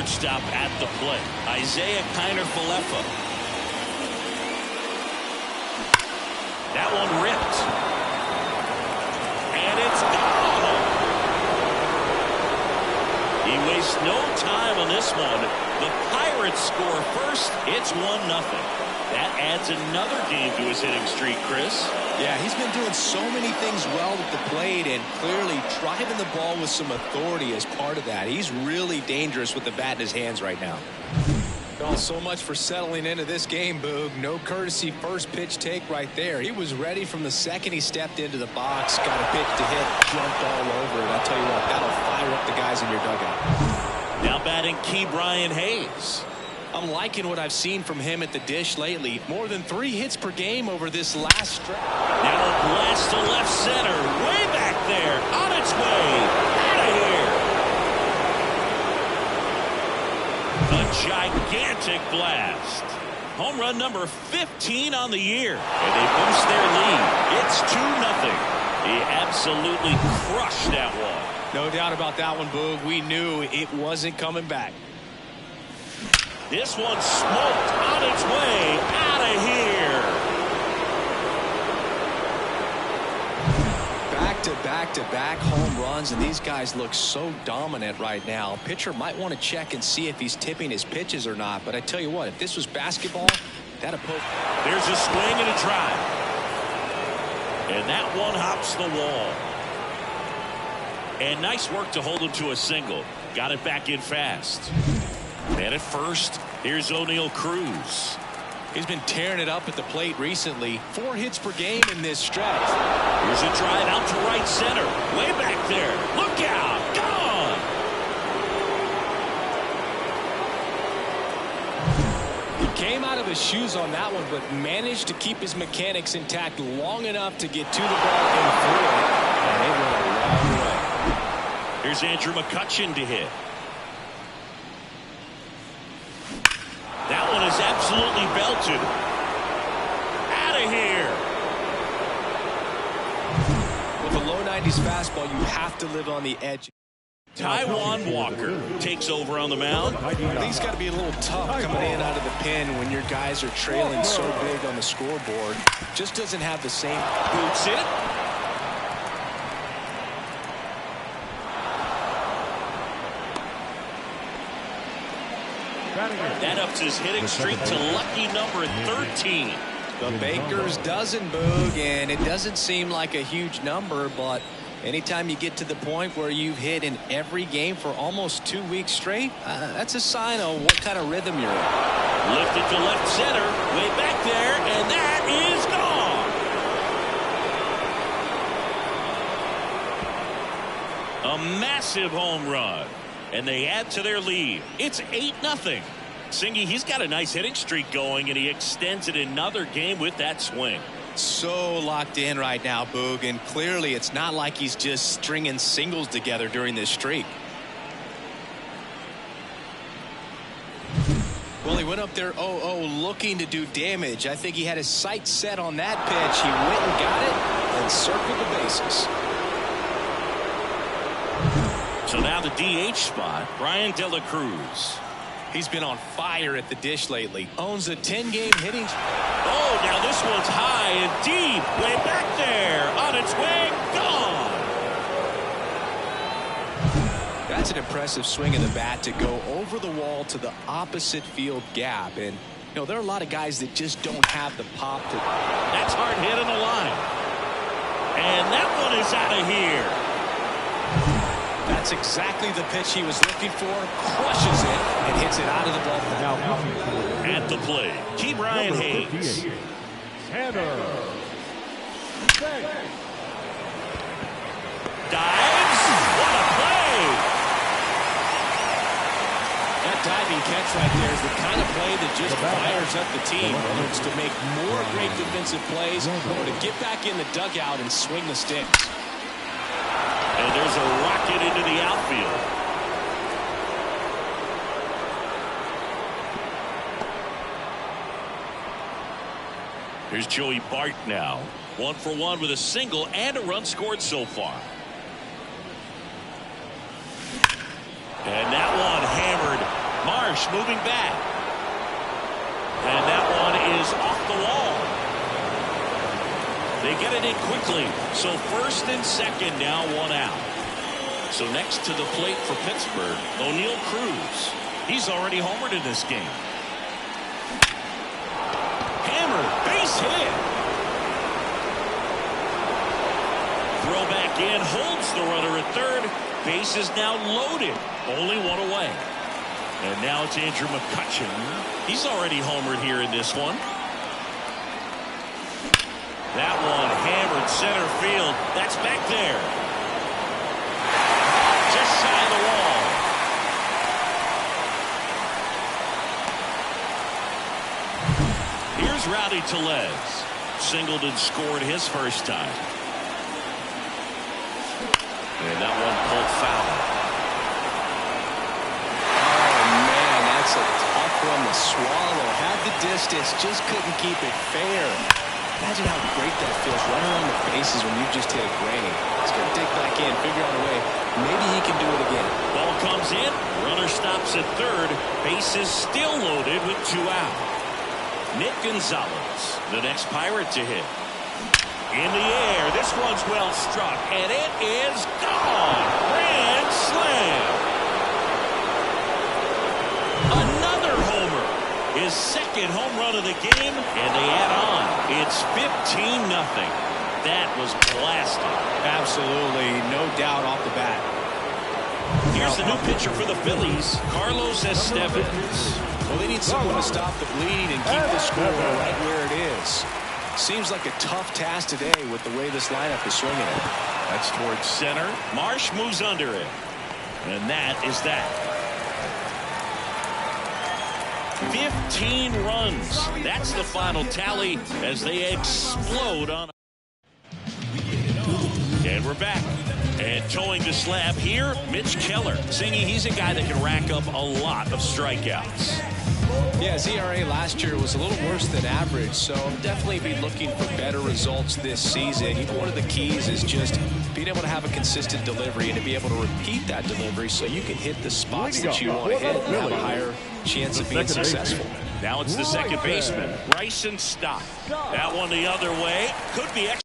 shortstop at the plate, Isaiah Kiner-Falefa. That one ripped. And it's gone. He wastes no time on this one. The Pirates score first. It's 1-0. That adds another game to his hitting streak, Chris. Yeah, he's been doing so many things well at the plate and clearly driving the ball with some authority as part of that. He's really dangerous with the bat in his hands right now. Well, so much for settling into this game, Boog. No courtesy first pitch take right there. He was ready from the second he stepped into the box, got a pitch to hit, jumped all over it. I'll tell you what, that'll fire up the guys in your dugout. Now batting Ke'Bryan Hayes. I'm liking what I've seen from him at the dish lately. More than 3 hits per game over this last stretch. Now a blast to left center. Way back there. On its way. Out of here. A gigantic blast. Home run number 15 on the year. And they boost their lead. It's 2-0. He absolutely crushed that one. No doubt about that one, Boog. We knew it wasn't coming back. This one's smoked on its way out of here. Back-to-back-to-back home runs, and these guys look so dominant right now. Pitcher might want to check and see if he's tipping his pitches or not, but I tell you what, if this was basketball, that'd poke. There's a swing and a drive. And that one hops the wall. And nice work to hold him to a single. Got it back in fast. And at first, here's O'Neal Cruz. He's been tearing it up at the plate recently. 4 hits per game in this stretch. Here's a drive out to right center. Way back there. Look out. Gone. He came out of his shoes on that one, but managed to keep his mechanics intact long enough to get to the ball and through it. And it went a long way. Here's Andrew McCutchen to hit. That one is absolutely belted. Out of here. With a low 90s fastball, you have to live on the edge. Taijuan Walker takes over on the mound. I think it's got to be a little tough coming in out of the pen when your guys are trailing so big on the scoreboard. Just doesn't have the same. Boots it. That ups his hitting streak to lucky number 13. The Baker's dozen, Boog, and it doesn't seem like a huge number, but anytime you get to the point where you've hit in every game for almost 2 weeks straight, that's a sign of what kind of rhythm you're in. Lifted to left center, way back there, and that is gone. A massive home run. And they add to their lead. It's 8-0. Singy, he's got a nice hitting streak going, and he extends it another game with that swing. So locked in right now, Boog, and clearly it's not like he's just stringing singles together during this streak. Well, he went up there 0-0 looking to do damage. I think he had his sights set on that pitch. He went and got it and circled the bases. So now the DH spot, Brian De La Cruz. He's been on fire at the dish lately. Owns a 10-game hitting. Oh, now this one's high and deep. Way back there. On its way. Gone. That's an impressive swing of the bat to go over the wall to the opposite field gap. And, you know, there are a lot of guys that just don't have the pop to. That's hard hit on the line. And that one is out of here. That's exactly the pitch he was looking for. Crushes it and hits it out of the ballpark. At the plate, Ke'Bryan Hayes. Dives. What a play! That diving catch right there is the kind of play that just fires up the team, whether it's to make more great defensive plays or to get back in the dugout and swing the sticks. And there's a rocket into the outfield. Here's Joey Bart now. 1 for 1 with a single and a run scored so far. And that one hammered Marsh moving back. And that one is off the wall. They get it in quickly. So first and second, now one out. So next to the plate for Pittsburgh, O'Neal Cruz. He's already homered in this game. Hammer, base hit. Throw back in, holds the runner at third. Base is now loaded. Only one away. And now it's Andrew McCutchen. He's already homered here in this one. That one hammered center field. That's back there. Just shy of the wall. Here's Rowdy Tellez. Singled and scored his first time. And that one pulled foul. Oh, man, that's a tough one to swallow. Had the distance, just couldn't keep it fair. Imagine how great that feels, running around the bases when you just hit a granny. He's going to dig back in, figure out a way. Maybe he can do it again. Ball comes in. Runner stops at third. Bases still loaded with 2 out. Nick Gonzalez, the next Pirate to hit. In the air, this one's well struck, and it is gone. Grand slam. Another homer. His second home run of the game, and they add on. It's 15-0. That was blasted. Absolutely, no doubt off the bat. Here's the new pitcher for the Phillies, Carlos Estevez. Well, they need someone to stop the bleeding and keep the score right where it is. Seems like a tough task today with the way this lineup is swinging it. That's towards center. Marsh moves under it. And that is that. 15 runs. That's the final tally as they explode on. And we're back. And towing the slab here, Mitch Keller. Singy, he's a guy that can rack up a lot of strikeouts. Yeah, his ERA last year was a little worse than average, so I'll definitely be looking for better results this season. One of the keys is just being able to have a consistent delivery and to be able to repeat that delivery so you can hit the spots that you want to hit and have a higher chance of being successful. Now it's the second baseman, Bryson Stott. That one the other way. Could be extra.